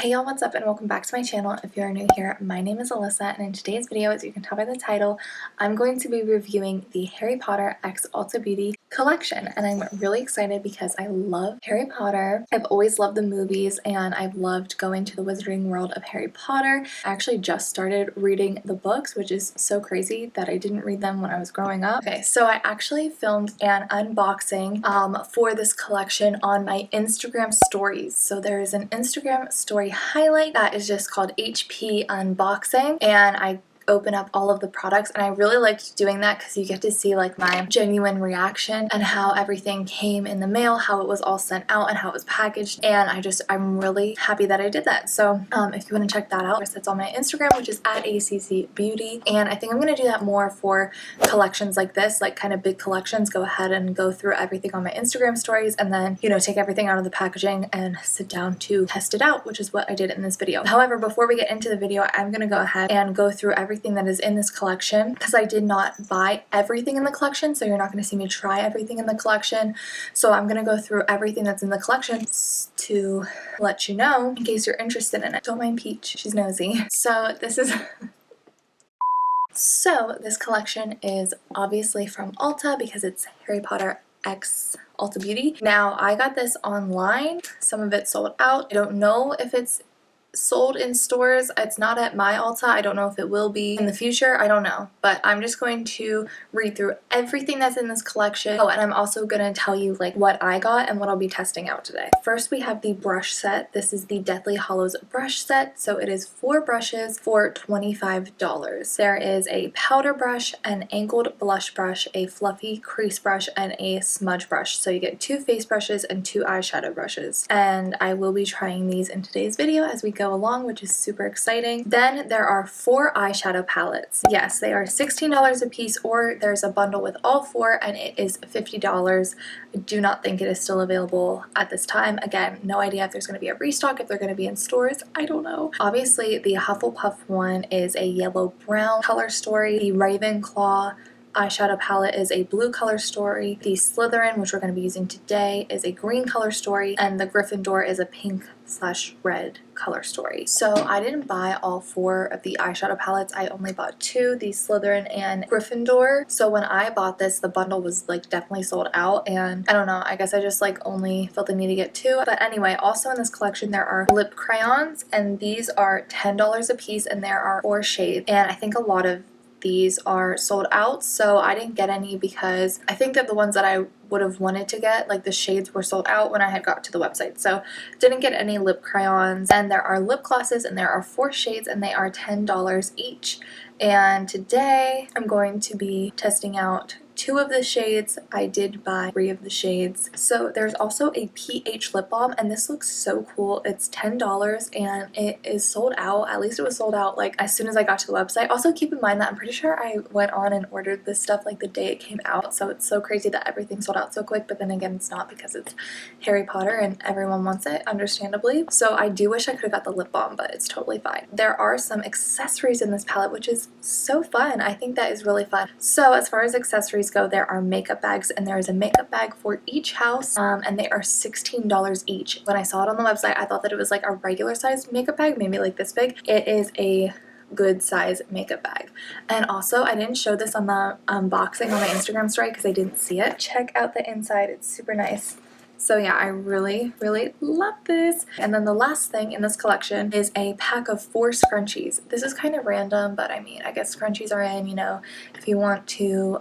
Hey y'all, what's up and welcome back to my channel. If you're new here, my name is Alyssa, and in today's video, as you can tell by the title, I'm going to be reviewing the Harry Potter x Ulta Beauty collection, and I'm really excited because I love Harry Potter. I've always loved the movies and I've loved going to the wizarding world of Harry Potter. I actually just started reading the books, which is so crazy that I didn't read them when I was growing up. Okay, so I actually filmed an unboxing for this collection on my Instagram stories. So there is an Instagram story highlight that is just called HP Unboxing, and I open up all of the products, and I really liked doing that because you get to see like my genuine reaction and how everything came in the mail, how it was all sent out and how it was packaged, and I'm really happy that I did that. So if you want to check that out, that's on my Instagram, which is at ACCBeauty, and I think I'm going to do that more for collections like this, like kind of big collections. Go ahead and go through everything on my Instagram stories and then, you know, take everything out of the packaging and sit down to test it out, which is what I did in this video. However, before we get into the video, I'm going to go ahead and go through everything that is in this collection because I did not buy everything in the collection, so you're not going to see me try everything in the collection. So I'm going to go through everything that's in the collection to let you know in case you're interested in it. Don't mind Peach, she's nosy. So this collection is obviously from Ulta because it's Harry Potter x Ulta Beauty. Now, I got this online. Some of it sold out. I don't know if it's sold in stores. It's not at my Ulta. I don't know if it will be in the future. I don't know. But I'm just going to read through everything that's in this collection. Oh, and I'm also going to tell you like what I got and what I'll be testing out today. First, we have the brush set. This is the Deathly Hallows brush set. So it is 4 brushes for $25. There is a powder brush, an angled blush brush, a fluffy crease brush, and a smudge brush. So you get 2 face brushes and 2 eyeshadow brushes. And I will be trying these in today's video as we go along, which is super exciting. Then there are 4 eyeshadow palettes. Yes, they are $16 a piece, or there's a bundle with all 4 and it is $50. I do not think it is still available at this time. Again, no idea if there's going to be a restock, if they're going to be in stores. I don't know. Obviously, the Hufflepuff one is a yellow-brown color story. The Ravenclaw eyeshadow palette is a blue color story. The Slytherin, which we're going to be using today, is a green color story, and the Gryffindor is a pink/red color story. So I didn't buy all 4 of the eyeshadow palettes. I only bought 2, the Slytherin and Gryffindor. So when I bought this, the bundle was like definitely sold out, and I don't know, I guess I just like only felt the need to get 2. But anyway, also in this collection there are lip crayons, and these are $10 a piece, and there are 4 shades, and I think a lot of these are sold out, so I didn't get any because I think that the ones that I would have wanted to get, like the shades, were sold out when I had got to the website, so didn't get any lip crayons. And there are lip glosses, and there are 4 shades, and they are $10 each. And today I'm going to be testing out 2 of the shades. I did buy 3 of the shades. So there's also a pH lip balm, and this looks so cool. It's $10 and it is sold out. At least it was sold out like as soon as I got to the website. Also, keep in mind that I'm pretty sure I went on and ordered this stuff like the day it came out, so it's so crazy that everything sold out so quick. But then again, it's not, because it's Harry Potter and everyone wants it, understandably. So I do wish I could have got the lip balm, but it's totally fine. There are some accessories in this palette, which is so fun. I think that is really fun. So as far as accessories go, there are makeup bags, and there is a makeup bag for each house, and they are $16 each. When I saw it on the website, I thought that it was like a regular sized makeup bag, maybe like this big. It is a good size makeup bag. And also, I didn't show this on the unboxing on my Instagram story because I didn't see it. Check out the inside, it's super nice. So yeah, I really, really love this. And then the last thing in this collection is a pack of 4 scrunchies. This is kind of random, but I mean, I guess scrunchies are in, you know, if you want to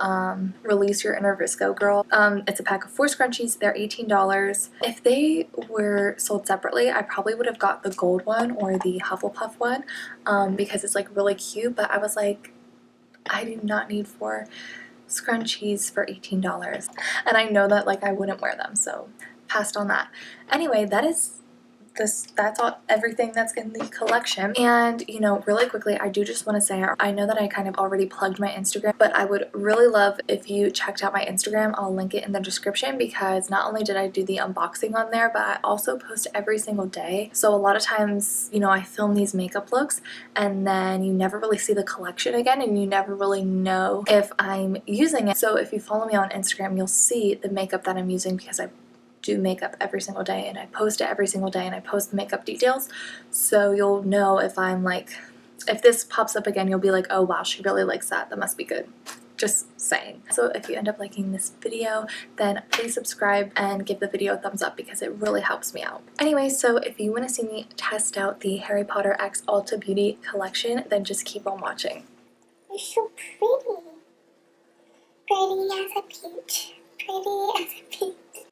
release your inner Visco girl. It's a pack of 4 scrunchies. They're $18. If they were sold separately, I probably would have got the gold one or the Hufflepuff one because it's like really cute, but I was like, I do not need 4 scrunchies for $18, and I know that like I wouldn't wear them, so passed on that. Anyway, that's all, everything that's in the collection. And you know, really quickly, I do just want to say, I know that I kind of already plugged my Instagram, but I would really love if you checked out my Instagram. I'll link it in the description, because not only did I do the unboxing on there, but I also post every single day. So a lot of times, you know, I film these makeup looks and then you never really see the collection again, and you never really know if I'm using it. So if you follow me on Instagram, you'll see the makeup that I'm using, because I do makeup every single day, and I post it every single day, and I post the makeup details, so you'll know if I'm like, if this pops up again, you'll be like, oh wow, she really likes that, that must be good. Just saying. So if you end up liking this video, then please subscribe and give the video a thumbs up because it really helps me out. Anyway, so if you want to see me test out the Harry Potter X Ulta Beauty collection, then just keep on watching. You're so pretty. Pretty as a peach. Pretty as a peach.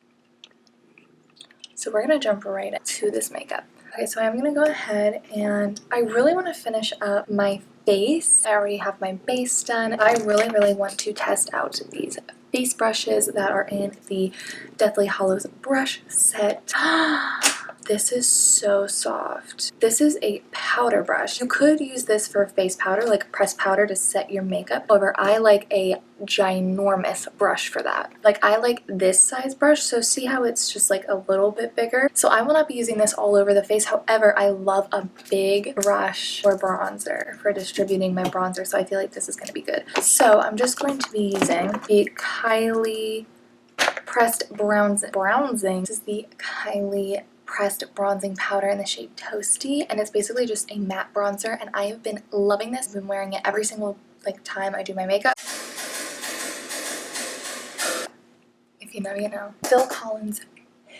So we're going to jump right into this makeup. Okay, so I'm going to go ahead and I really want to finish up my face. I already have my base done. I really want to test out these face brushes that are in the Deathly Hallows brush set. This is so soft. This is a powder brush. You could use this for face powder, like pressed powder to set your makeup. However, I like a ginormous brush for that. Like I like this size brush, so see how it's just like a little bit bigger? So I will not be using this all over the face. However, I love a big brush for bronzer, for distributing my bronzer, so I feel like this is going to be good. So I'm just going to be using the Kylie Pressed Bronzing. This is the Kylie Pressed Bronzing Powder in the shade Toasty, and it's basically just a matte bronzer, and I have been loving this. I've been wearing it every single time I do my makeup. If you know, you know. Phil Collins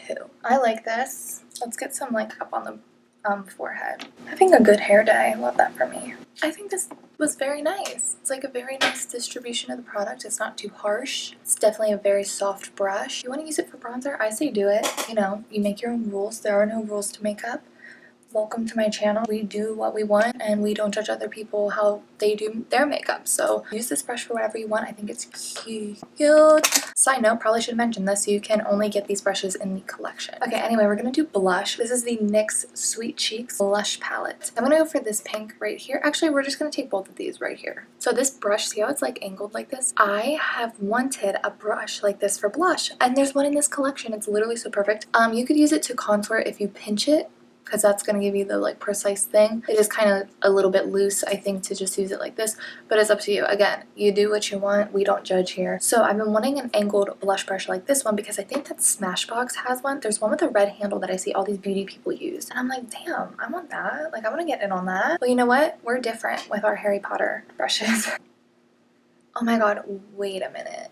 Who. I like this. Let's get some like up on the forehead. Having a good hair day. Love that for me. I think this was very nice. It's like a very nice distribution of the product. It's not too harsh. It's definitely a very soft brush. You want to use it for bronzer? I say do it. You know, you make your own rules. There are no rules to makeup. Welcome to my channel. We do what we want and we don't judge other people how they do their makeup. So use this brush for whatever you want. I think it's cute. Side note, probably should mention this, you can only get these brushes in the collection. Okay, anyway, we're gonna do blush. This is the NYX Sweet Cheeks Blush Palette. I'm gonna go for this pink right here. Actually, we're just gonna take both of these right here. So this brush, see how it's like angled like this? I have wanted a brush like this for blush, and there's one in this collection. It's literally so perfect. You could use it to contour if you pinch it, because that's going to give you the like precise thing. It is kind of a little bit loose, I think, to just use it like this, but it's up to you. Again, you do what you want. We don't judge here. So I've been wanting an angled blush brush like this one because I think that Smashbox has one. There's one with a red handle that I see all these beauty people use, and I'm like, damn, I want that. Like, I want to get in on that. Well, you know what? We're different with our Harry Potter brushes. Oh my god, wait a minute.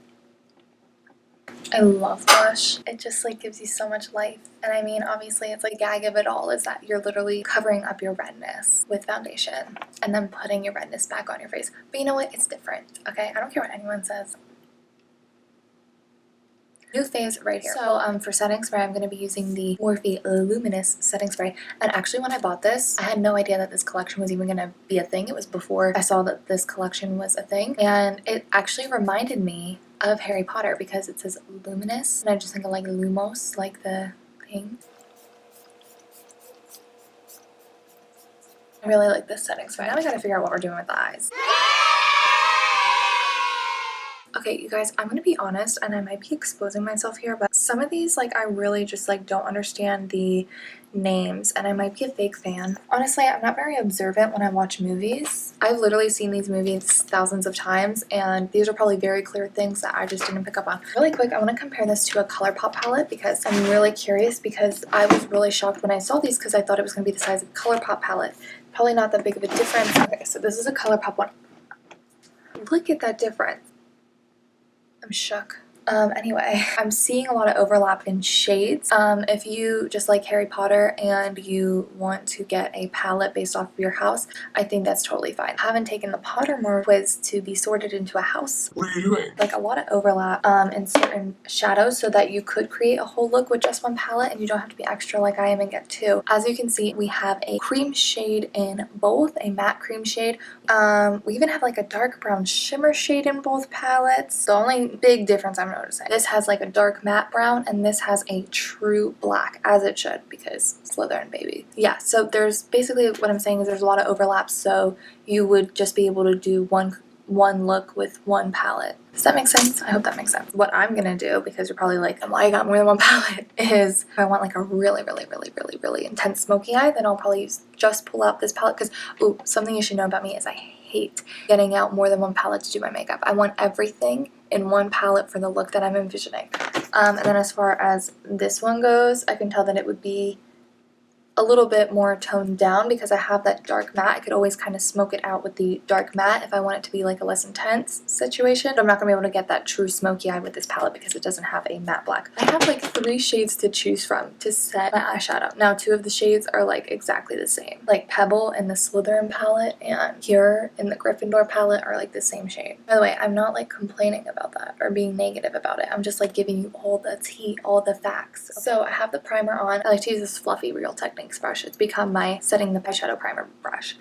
I love blush. It just like gives you so much life. And I mean, obviously it's like the gag of it all is that you're literally covering up your redness with foundation and then putting your redness back on your face. But you know what? It's different, okay? I don't care what anyone says. New phase right here. So for setting spray, I'm going to be using the Morphe Luminous setting spray. And actually when I bought this, I had no idea that this collection was even going to be a thing. It was before I saw that this collection was a thing. And it actually reminded me of Harry Potter because it says Luminous. And I just think of like Lumos, like the thing. I really like this setting spray. Now we gotta figure out what we're doing with the eyes. Okay, you guys, I'm gonna be honest, and I might be exposing myself here, but some of these, like, I really just, like, don't understand the names, and I might be a fake fan. Honestly, I'm not very observant when I watch movies. I've literally seen these movies thousands of times, and these are probably very clear things that I just didn't pick up on. Really quick, I want to compare this to a ColourPop palette because I'm really curious, because I was really shocked when I saw these because I thought it was going to be the size of a ColourPop palette. Probably not that big of a difference. Okay, so this is a ColourPop one. Look at that difference. I'm shook. Anyway, I'm seeing a lot of overlap in shades. If you just like Harry Potter and you want to get a palette based off of your house, I think that's totally fine. I haven't taken the Pottermore quiz to be sorted into a house. What are you doing? Like a lot of overlap in certain shadows so that you could create a whole look with just one palette and you don't have to be extra like I am and get two. As you can see, we have a cream shade in both, a matte cream shade. We even have like a dark brown shimmer shade in both palettes. The only big difference I'm noticing, this has like a dark matte brown and this has a true black, as it should, because Slytherin baby. Yeah, so there's basically what I'm saying is there's a lot of overlap, so you would just be able to do one look with one palette. Does that make sense? I hope that makes sense. What I'm gonna do, because you're probably like, well, I got more than one palette, is if I want like a really intense smoky eye, then I'll probably just pull out this palette, because, ooh, something you should know about me is I hate getting out more than one palette to do my makeup. I want everything in one palette for the look that I'm envisioning. And then as far as this one goes, I can tell that it would be a little bit more toned down because I have that dark matte. I could always kind of smoke it out with the dark matte if I want it to be like a less intense situation. But I'm not going to be able to get that true smoky eye with this palette because it doesn't have a matte black. I have like 3 shades to choose from to set my eyeshadow. Now 2 of the shades are like exactly the same. Like Pebble in the Slytherin palette and Pure in the Gryffindor palette are like the same shade. By the way, I'm not like complaining about that or being negative about it. I'm just like giving you all the tea, all the facts. So I have the primer on. I like to use this fluffy Real Techniques brush. It's become my setting the eyeshadow primer brush.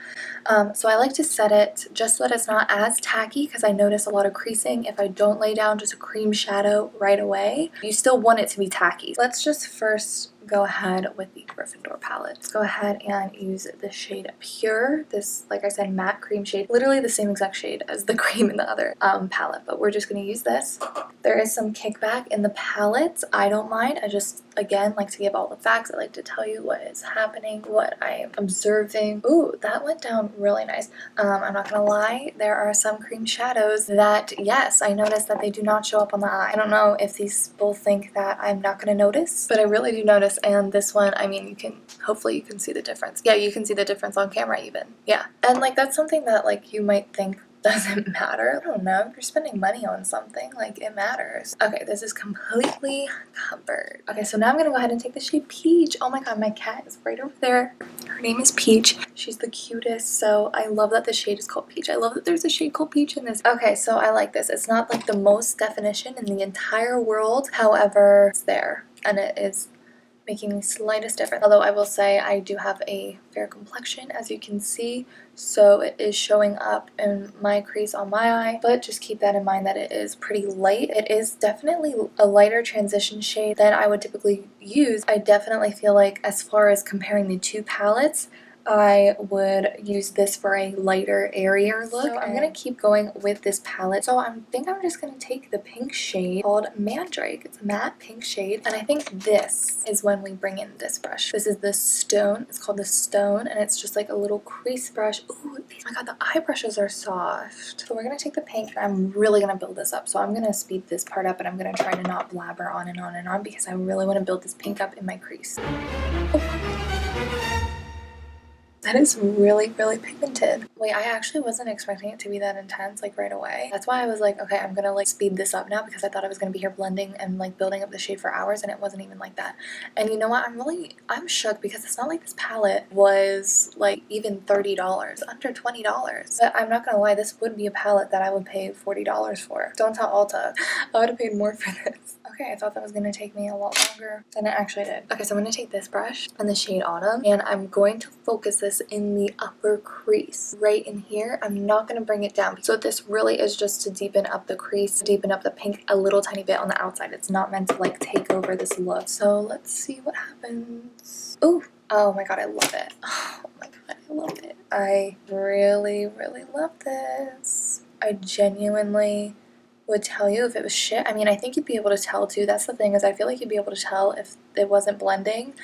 So I like to set it just so that it's not as tacky because I notice a lot of creasing if I don't lay down just a cream shadow right away. You still want it to be tacky. Let's just first go ahead with the Gryffindor palette. Let's go ahead and use the shade Pure. This, like I said, matte cream shade. Literally the same exact shade as the cream in the other palette, but we're just going to use this. There is some kickback in the palette. I don't mind. I just, again, like to give all the facts. I like to tell you what is happening, what I am observing. Ooh, that went down really nice. I'm not going to lie. There are some cream shadows that, yes, I noticed that they do not show up on the eye. I don't know if these people think that I'm not going to notice, but I really do notice. And this one, I mean, you can, hopefully you can see the difference. Yeah, you can see the difference on camera even. Yeah. And like that's something that like you might think doesn't matter. I don't know. If you're spending money on something, like it matters. Okay, this is completely covered. Okay, so now I'm gonna go ahead and take the shade Peach. Oh my god, my cat is right over there. Her name is Peach. She's the cutest, so I love that the shade is called Peach. I love that there's a shade called Peach in this. Okay, so I like this. It's not like the most definition in the entire world. However, it's there, and it is making the slightest difference. Although I will say I do have a fair complexion, as you can see, so it is showing up in my crease on my eye, but just keep that in mind that it is pretty light. It is definitely a lighter transition shade than I would typically use. I definitely feel like as far as comparing the 2 palettes, I would use this for a lighter, airier look. So I'm going to keep going with this palette. So I think I'm just going to take the pink shade called Mandrake. It's a matte pink shade. And I think this is when we bring in this brush. This is the Stone. It's called the Stone. And it's just like a little crease brush. Ooh, oh my god, the eye brushes are soft. So we're going to take the pink. And I'm really going to build this up. So I'm going to speed this part up. And I'm going to try to not blabber on and on and on because I really want to build this pink up in my crease. Oh. That is really, really pigmented. Wait, I actually wasn't expecting it to be that intense, like right away. That's why I was like, okay, I'm gonna like speed this up now because I thought I was gonna be here blending and like building up the shade for hours, and it wasn't even like that. And you know what? I'm shook because it's not like this palette was like even $30, under $20. But I'm not gonna lie, this would be a palette that I would pay $40 for. Don't tell Ulta. I would have paid more for this. Okay, I thought that was gonna take me a lot longer than it actually did. Okay, so I'm gonna take this brush and the shade Autumn, and I'm going to focus this in the upper crease right in here. I'm not going to bring it down. So this really is just to deepen up the crease, deepen up the pink a little tiny bit on the outside. It's not meant to like take over this look. So let's see what happens. Ooh, oh my god, I love it. Oh my god, I love it. I really, really love this. I genuinely would tell you if it was shit. I mean, I think you'd be able to tell too. That's the thing, is I feel like you'd be able to tell if it wasn't blending.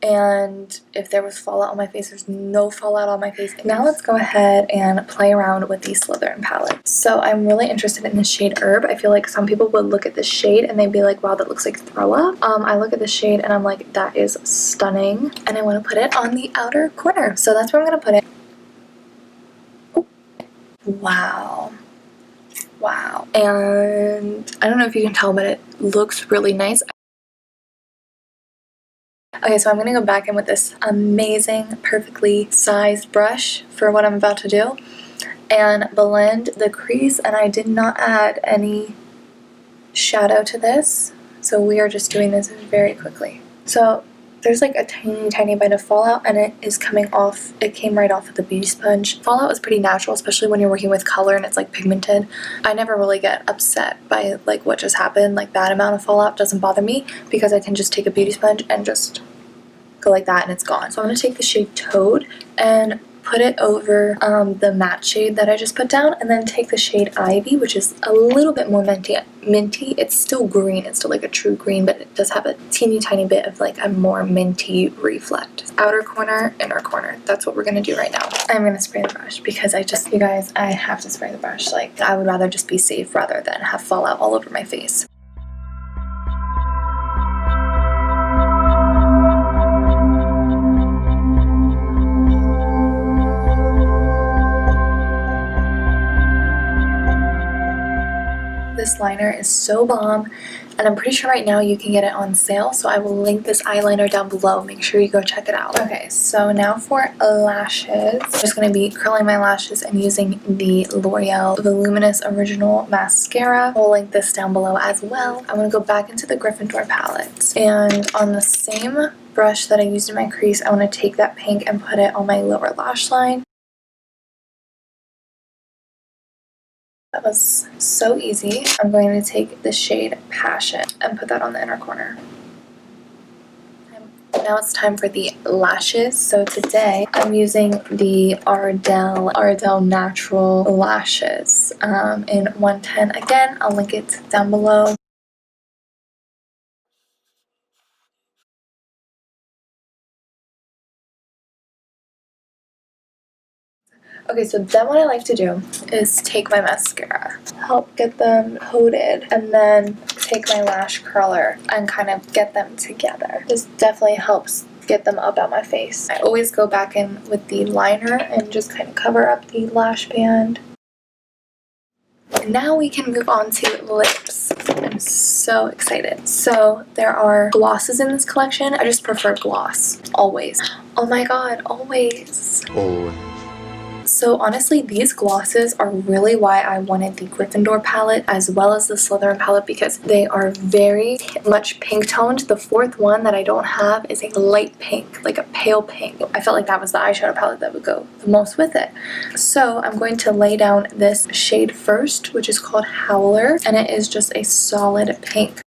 And if there was fallout on my face, there's no fallout on my face. Now let's go ahead and play around with the Slytherin palette. So I'm really interested in the shade Herb. I feel like some people would look at this shade and they'd be like, wow, that looks like throw up. I look at the shade and I'm like, that is stunning. And I want to put it on the outer corner. So that's where I'm going to put it. Oh. Wow. Wow. And I don't know if you can tell, but it looks really nice. Okay, so I'm going to go back in with this amazing, perfectly sized brush for what I'm about to do and blend the crease, and I did not add any shadow to this, so we are just doing this very quickly. So there's like a tiny bit of fallout, and it is coming off. It came right off with the beauty sponge. Fallout is pretty natural, especially when you're working with color and it's like pigmented. I never really get upset by like what just happened. Like that amount of fallout doesn't bother me because I can just take a beauty sponge and just go like that and it's gone. So I'm going to take the shade Toad and put it over the matte shade that I just put down, and then take the shade Ivy, which is a little bit more minty. It's still green, it's still like a true green, but it does have a teeny tiny bit of like a more minty reflect. Outer corner, inner corner. That's what we're gonna do right now. I'm gonna spray the brush because you guys, I have to spray the brush. Like, I would rather just be safe rather than have fallout all over my face. This liner is so bomb, and I'm pretty sure right now you can get it on sale, so I will link this eyeliner down below. Make sure you go check it out. Okay, so now for lashes. I'm just going to be curling my lashes and using the L'Oreal Luminous Original Mascara. I'll link this down below as well. I'm going to go back into the Gryffindor palettes, and on the same brush that I used in my crease, I want to take that pink and put it on my lower lash line. That was so easy. I'm going to take the shade Passion and put that on the inner corner. Now it's time for the lashes. So today I'm using the Ardell Natural Lashes in 110. Again, I'll link it down below. Okay, so then what I like to do is take my mascara, help get them coated, and then take my lash curler and kind of get them together. This definitely helps get them up out my face. I always go back in with the liner and just kind of cover up the lash band. Now we can move on to lips. I'm so excited. So there are glosses in this collection. I just prefer gloss, always. Oh my god, always. Oh. So honestly, these glosses are really why I wanted the Gryffindor palette as well as the Slytherin palette, because they are very much pink toned. The fourth one that I don't have is a light pink, like a pale pink. I felt like that was the eyeshadow palette that would go the most with it. So I'm going to lay down this shade first, which is called Howler, and it is just a solid pink.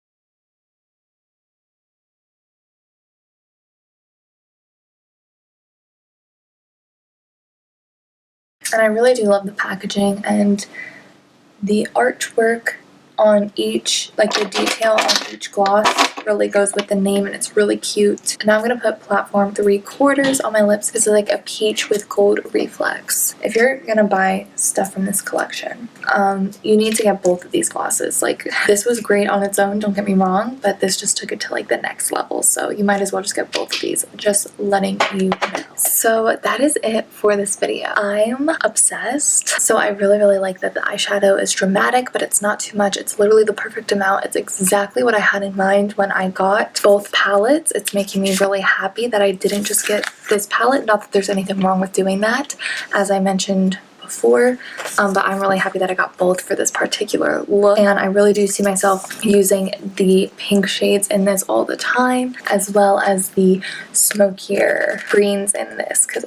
And I really do love the packaging and the artwork on each, like the detail on each gloss really goes with the name, and it's really cute. And now I'm going to put Platform 3/4 on my lips. It's like a peach with gold reflex. If you're going to buy stuff from this collection, you need to get both of these glosses. Like, this was great on its own, don't get me wrong, but this just took it to like the next level. So you might as well just get both of these, just letting you know. So that is it for this video. I'm obsessed. So I really like that the eyeshadow is dramatic, but it's not too much. It's literally the perfect amount. It's exactly what I had in mind when I got both palettes. It's making me really happy that I didn't just get this palette. Not that there's anything wrong with doing that, as I mentioned before, but I'm really happy that I got both for this particular look, and I really do see myself using the pink shades in this all the time, as well as the smokier greens in this, because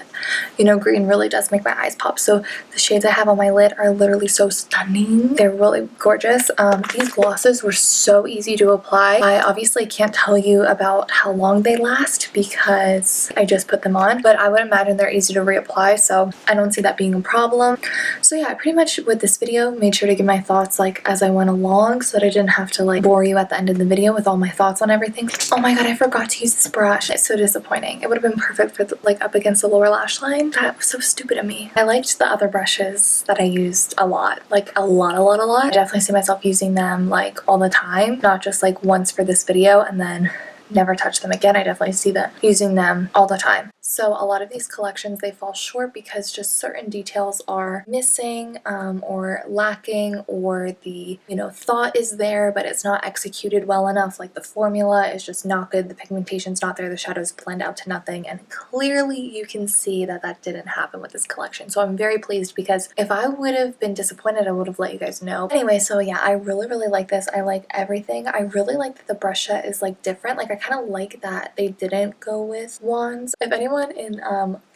you know green really does make my eyes pop. So the shades I have on my lid are literally so stunning. They're really gorgeous. These glosses were so easy to apply. I obviously can't tell you about how long they last because I just put them on, but I would imagine they're easy to reapply, so I don't see that being a problem. So yeah, I pretty much with this video made sure to give my thoughts like as I went along, so that I didn't have to like bore you at the end of the video with all my thoughts on everything. Oh my god, I forgot to use this brush. It's so disappointing. It would have been perfect for like up against the lower lash line. That was so stupid of me. I liked the other brushes that I used a lot, like a lot. I definitely see myself using them like all the time, not just like once for this video and then never touch them again. I definitely see them using them all the time. So a lot of these collections, they fall short because just certain details are missing or lacking, or the, you know, thought is there but it's not executed well enough. Like the formula is just not good, the pigmentation's not there, the shadows blend out to nothing, and clearly you can see that that didn't happen with this collection. So I'm very pleased, because if I would have been disappointed, I would have let you guys know. Anyway, so yeah, I really like this. I like everything. I really like that the brush set is like different. Like I kind of like that they didn't go with wands. If anyone in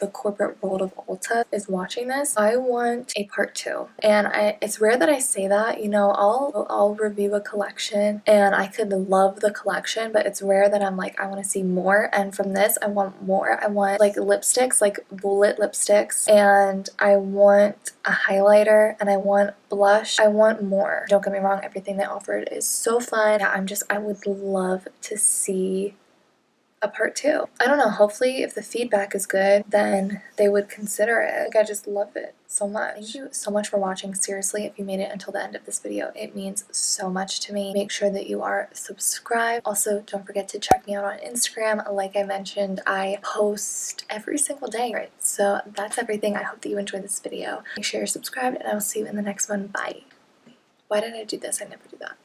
the corporate world of Ulta is watching this, I want a part 2. And it's rare that I say that, you know, I'll review a collection and I could love the collection, but it's rare that I'm like, I want to see more. And from this, I want more. I want like lipsticks, like bullet lipsticks, and I want a highlighter, and I want blush. I want more. Don't get me wrong, everything they offered is so fun. Yeah, I would love to see a part 2. I don't know, hopefully if the feedback is good, then they would consider it. Like, I just love it so much. Thank you so much for watching. Seriously, if you made it until the end of this video, it means so much to me. Make sure that you are subscribed. Also, don't forget to check me out on Instagram. Like I mentioned, I post every single day, right? So that's everything. I hope that you enjoyed this video. Make sure you're subscribed, and I will see you in the next one. Bye. Why did I do this? I never do that.